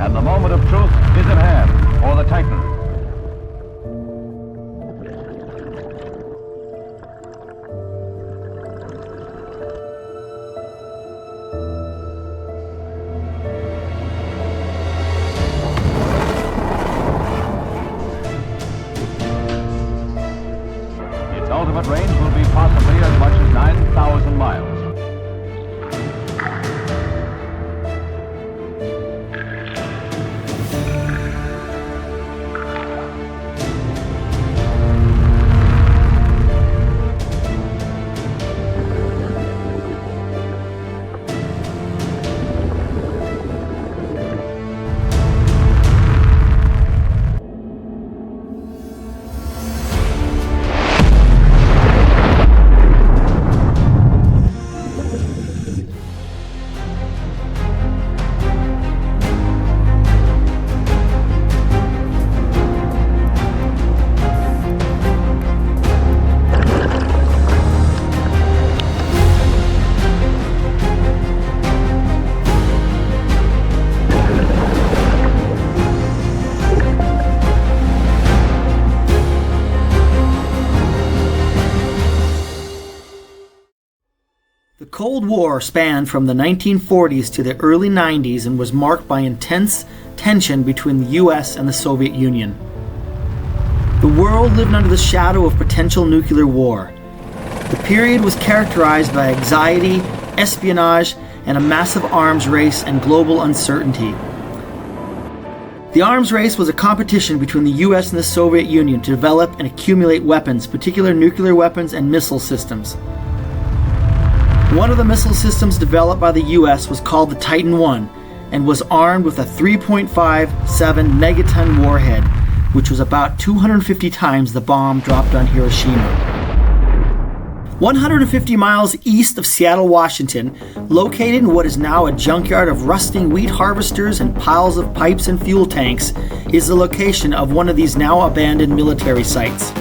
And the moment of truth is at hand for the Titan. Its ultimate range will be possibly as much as 9,000 miles. The Cold War spanned from the 1940s to the early 90s and was marked by intense tension between the US and the Soviet Union. The world lived under the shadow of potential nuclear war. The period was characterized by anxiety, espionage, and a massive arms race and global uncertainty. The arms race was a competition between the US and the Soviet Union to develop and accumulate weapons, particularly nuclear weapons and missile systems. One of the missile systems developed by the US was called the Titan I and was armed with a 3.57 megaton warhead, which was about 250 times the bomb dropped on Hiroshima. 150 miles east of Seattle, Washington, located in what is now a junkyard of rusting wheat harvesters and piles of pipes and fuel tanks, is the location of one of these now abandoned military sites.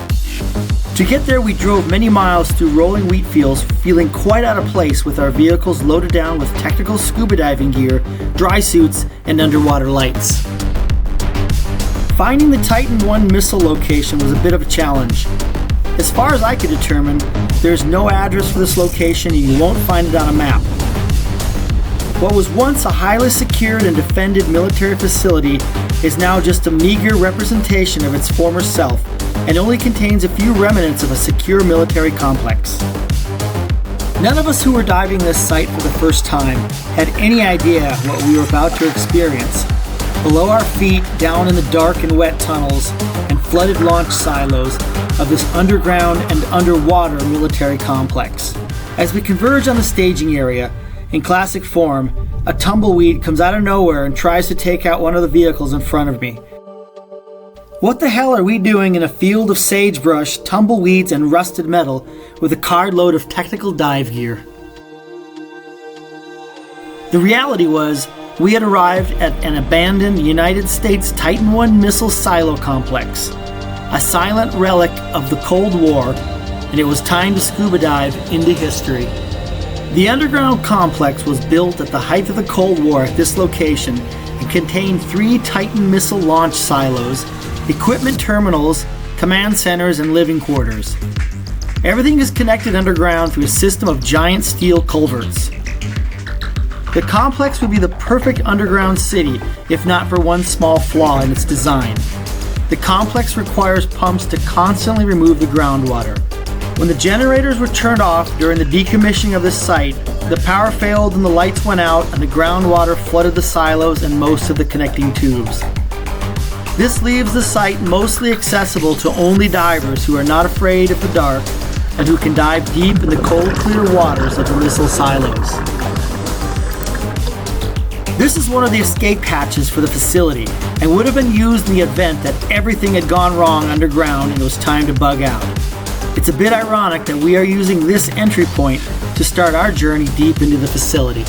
To get there, we drove many miles through rolling wheat fields, feeling quite out of place with our vehicles loaded down with technical scuba diving gear, dry suits, and underwater lights. Finding the Titan I missile location was a bit of a challenge. As far as I could determine, there's no address for this location and you won't find it on a map. What was once a highly secured and defended military facility is now just a meager representation of its former self, and only contains a few remnants of a secure military complex. None of us who were diving this site for the first time had any idea what we were about to experience. Below our feet, down in the dark and wet tunnels and flooded launch silos of this underground and underwater military complex. As we converge on the staging area, in classic form, a tumbleweed comes out of nowhere and tries to take out one of the vehicles in front of me. What the hell are we doing in a field of sagebrush, tumbleweeds, and rusted metal with a carload of technical dive gear? The reality was, we had arrived at an abandoned United States Titan I missile silo complex, a silent relic of the Cold War, and it was time to scuba dive into history. The underground complex was built at the height of the Cold War at this location and contained 3 Titan missile launch silos, equipment terminals, command centers, and living quarters. Everything is connected underground through a system of giant steel culverts. The complex would be the perfect underground city if not for one small flaw in its design. The complex requires pumps to constantly remove the groundwater. When the generators were turned off during the decommissioning of this site, the power failed and the lights went out and the groundwater flooded the silos and most of the connecting tubes. This leaves the site mostly accessible to only divers who are not afraid of the dark and who can dive deep in the cold, clear waters of the missile silos. This is one of the escape hatches for the facility and would have been used in the event that everything had gone wrong underground and it was time to bug out. It's a bit ironic that we are using this entry point to start our journey deep into the facility.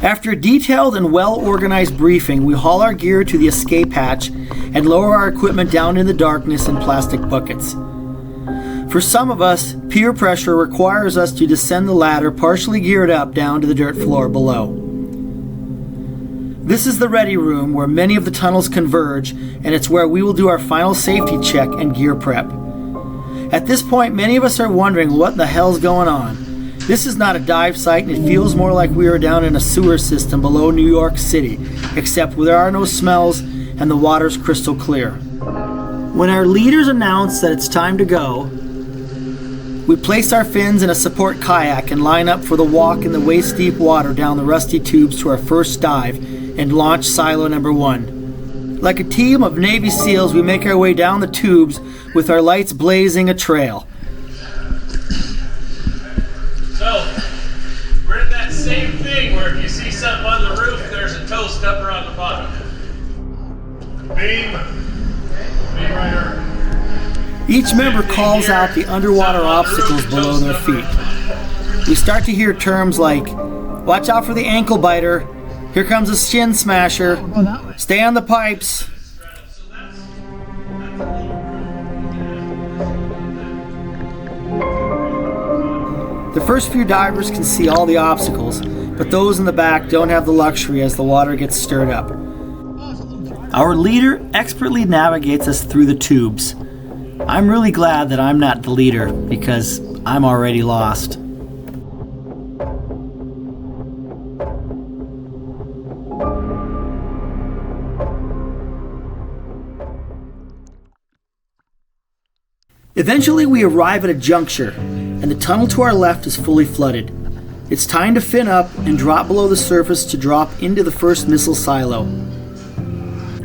After a detailed and well-organized briefing, we haul our gear to the escape hatch and lower our equipment down in the darkness in plastic buckets. For some of us, peer pressure requires us to descend the ladder partially geared up down to the dirt floor below. This is the ready room where many of the tunnels converge, and it's where we will do our final safety check and gear prep. At this point, many of us are wondering what the hell's going on. This is not a dive site, and it feels more like we are down in a sewer system below New York City, except there are no smells and the water's crystal clear. When our leaders announce that it's time to go, we place our fins in a support kayak and line up for the walk in the waist-deep water down the rusty tubes to our first dive and launch silo number 1. Like a team of Navy SEALs, we make our way down the tubes with our lights blazing a trail. So, we're in that same thing where if you see something on the roof, there's a toe stubber on the bottom. Beam right here. Each member calls out the underwater obstacles below their feet. We start to hear terms like, watch out for the ankle biter, here comes a shin smasher, stay on the pipes. The first few divers can see all the obstacles, but those in the back don't have the luxury as the water gets stirred up. Our leader expertly navigates us through the tubes. I'm really glad that I'm not the leader because I'm already lost. Eventually we arrive at a juncture, and the tunnel to our left is fully flooded. It's time to fin up and drop below the surface to drop into the first missile silo.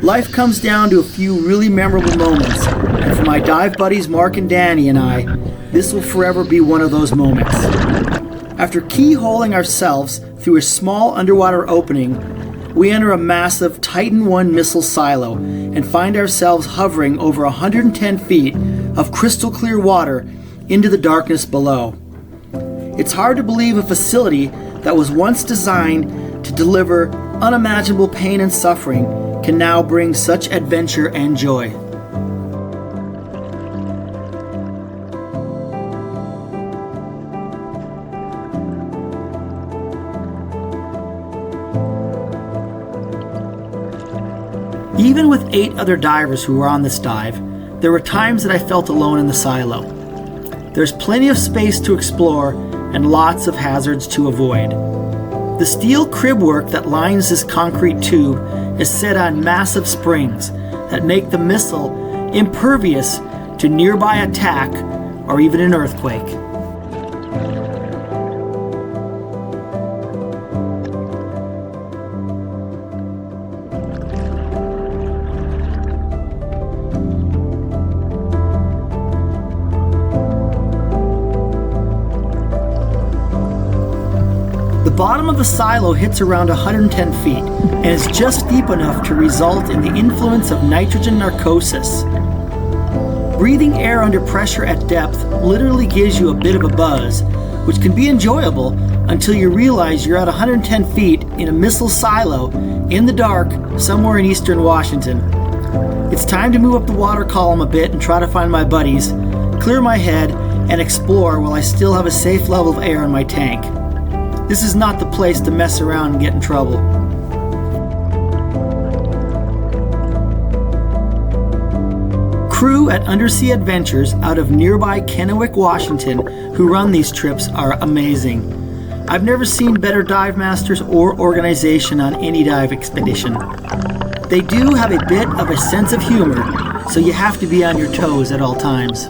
Life comes down to a few really memorable moments, and for my dive buddies Mark and Danny and I, this will forever be one of those moments. After keyholing ourselves through a small underwater opening, we enter a massive Titan I missile silo and find ourselves hovering over 110 feet of crystal clear water into the darkness below. It's hard to believe a facility that was once designed to deliver unimaginable pain and suffering can now bring such adventure and joy. Even with 8 other divers who were on this dive, there were times that I felt alone in the silo. There's plenty of space to explore and lots of hazards to avoid. The steel crib work that lines this concrete tube is set on massive springs that make the missile impervious to nearby attack or even an earthquake. The bottom of the silo hits around 110 feet and is just deep enough to result in the influence of nitrogen narcosis. Breathing air under pressure at depth literally gives you a bit of a buzz, which can be enjoyable until you realize you're at 110 feet in a missile silo in the dark somewhere in eastern Washington. It's time to move up the water column a bit and try to find my buddies, clear my head, and explore while I still have a safe level of air in my tank. This is not the place to mess around and get in trouble. Crew at Undersea Adventures out of nearby Kennewick, Washington, who run these trips are amazing. I've never seen better dive masters or organization on any dive expedition. They do have a bit of a sense of humor, so you have to be on your toes at all times.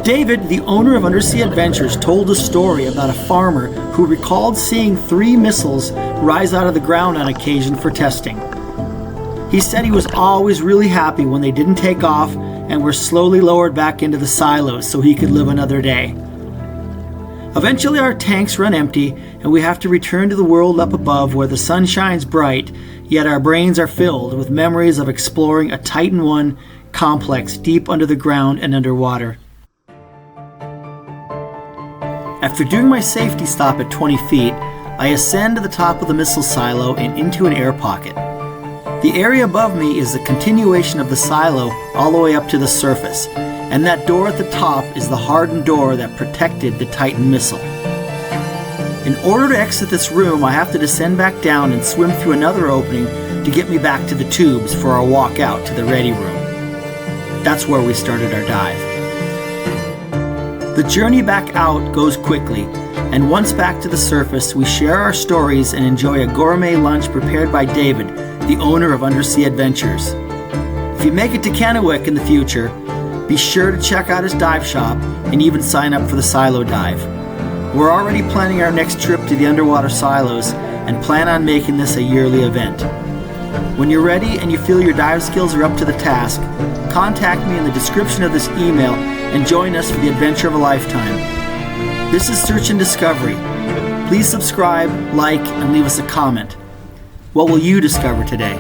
David, the owner of Undersea Adventures, told a story about a farmer who recalled seeing 3 missiles rise out of the ground on occasion for testing. He said he was always really happy when they didn't take off and were slowly lowered back into the silos so he could live another day. Eventually our tanks run empty and we have to return to the world up above where the sun shines bright, yet our brains are filled with memories of exploring a Titan I complex deep under the ground and underwater. After doing my safety stop at 20 feet, I ascend to the top of the missile silo and into an air pocket. The area above me is a continuation of the silo all the way up to the surface, and that door at the top is the hardened door that protected the Titan missile. In order to exit this room, I have to descend back down and swim through another opening to get me back to the tubes for our walk out to the ready room. That's where we started our dive. The journey back out goes quickly, and once back to the surface, we share our stories and enjoy a gourmet lunch prepared by David, the owner of Undersea Adventures. If you make it to Kennewick in the future, be sure to check out his dive shop and even sign up for the silo dive. We're already planning our next trip to the underwater silos and plan on making this a yearly event. When you're ready and you feel your dive skills are up to the task, contact me in the description of this email and join us for the adventure of a lifetime. This is Search and Discovery. Please subscribe, like, and leave us a comment. What will you discover today?